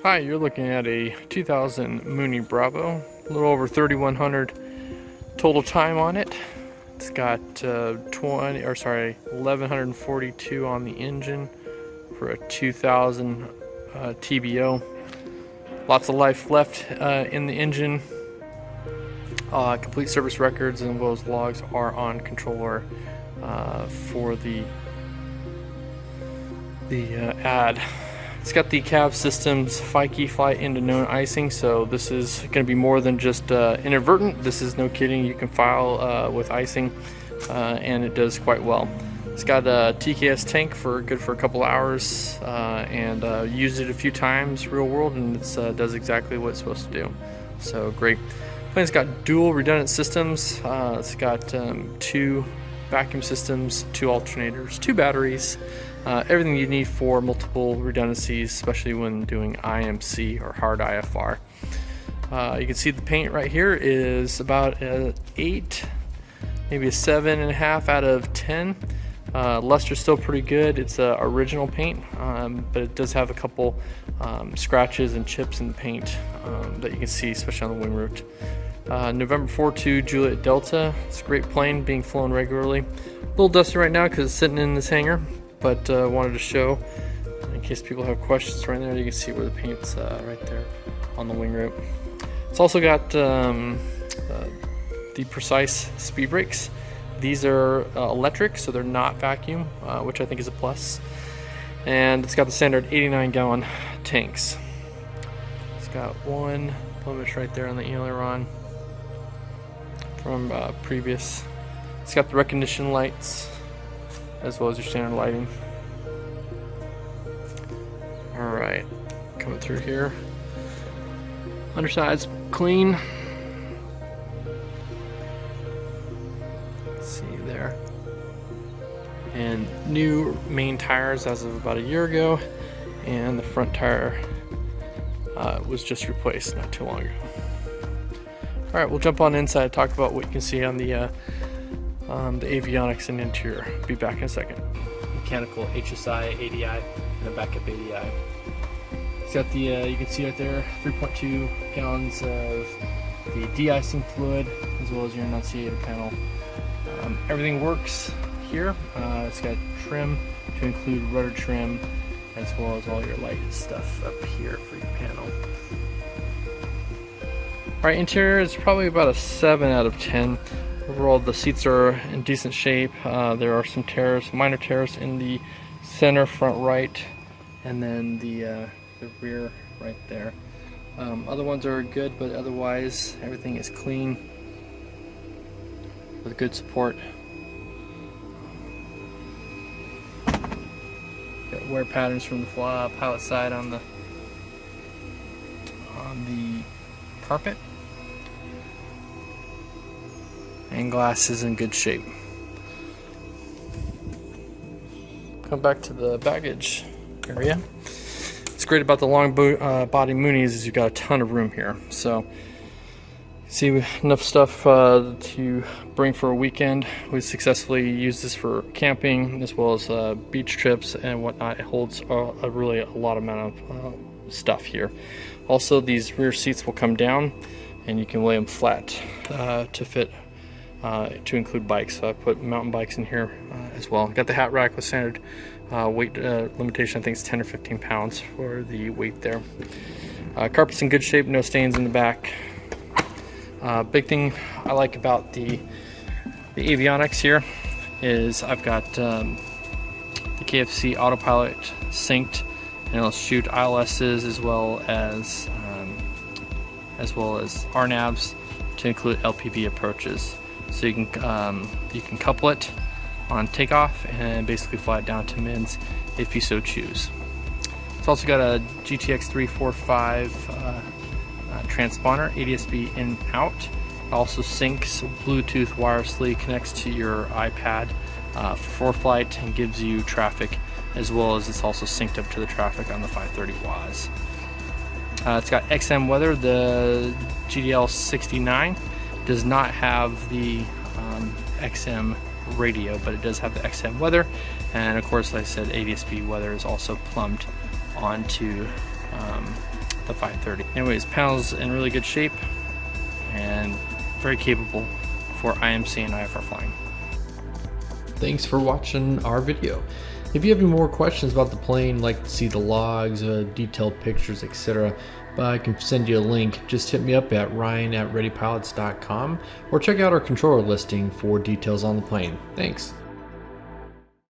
Hi, you're looking at a 2000 MOONEY Bravo, a little over 3100 total time on it. It's got 1142 on the engine for a 2000 TBO. Lots of life left in the engine. Complete service records and those logs are on controller for the ad. It's got the cab system's Fike flight into known icing, so this is going to be more than just inadvertent. This is no kidding. You can file with icing, and it does quite well. It's got a TKS tank for good for a couple hours, and used it a few times real world, and it does exactly what it's supposed to do. So great. Plane's got dual redundant systems. It's got 2 vacuum systems, 2 alternators, 2 batteries. Everything you need for multiple redundancies, especially when doing IMC or hard IFR. You can see the paint right here is about an 8, maybe a 7.5 out of 10. Luster's still pretty good. It's original paint, but it does have a couple scratches and chips in the paint that you can see, especially on the wing root. November 4-2 Juliet Delta. It's a great plane being flown regularly. A little dusty right now because it's sitting in this hangar, but wanted to show in case people have questions. Right there you can see where the paint's right there on the wing root. It's also got the precise speed brakes. These are electric, so they're not vacuum, which I think is a plus. And it's got the standard 89-gallon tanks. It's got one blemish right there on the aileron from previous. It's got the recognition lights as well as your standard lighting. Alright, coming through here. Underside's clean. See there. And new main tires as of about a year ago, and the front tire was just replaced not too long ago. Alright, we'll jump on inside and talk about what you can see on the avionics and interior. Be back in a second. Mechanical HSI, ADI, and a backup ADI. It's got the, you can see right there, 3.2 gallons of the de-icing fluid, as well as your enunciator panel. Everything works here. It's got trim to include rudder trim, as well as all your light stuff up here for your panel. Alright, interior is probably about a 7 out of 10. Overall, the seats are in decent shape. There are some tears, minor tears in the center front right, and then the rear right there. Other ones are good, but otherwise everything is clean with good support. Got wear patterns from the pilot side on the carpet. And glass is in good shape. Come back to the baggage area. What's great about the long body Moonies is you've got a ton of room here. So see enough stuff to bring for a weekend. We successfully used this for camping as well as beach trips and whatnot. It holds really a lot amount of stuff here. Also, these rear seats will come down and you can lay them flat to fit to include bikes. So I put mountain bikes in here as well. Got the hat rack with standard weight limitation. I think it's 10 or 15 pounds for the weight there. Carpet's in good shape, no stains in the back. Big thing I like about the avionics here is I've got the KFC autopilot synced, and it'll shoot ILSs as well as RNAVs to include LPV approaches. So you can couple it on takeoff and basically fly it down to mins if you so choose. It's also got a GTX 345 transponder, ADSB in and out. It also syncs Bluetooth wirelessly, connects to your iPad for flight and gives you traffic, as well as it's also synced up to the traffic on the 530 WAS. It's got XM weather. The GDL 69 does not have the XM radio, but it does have the XM weather, and of course, like I said, ADSB weather is also plumbed onto the 530. Anyways, panel's in really good shape and very capable for IMC and IFR flying. Thanks for watching our video. If you have any more questions about the plane, like to see the logs, detailed pictures, etc., I can send you a link. Just hit me up at ryan@readypilots.com or check out our controller listing for details on the plane. Thanks.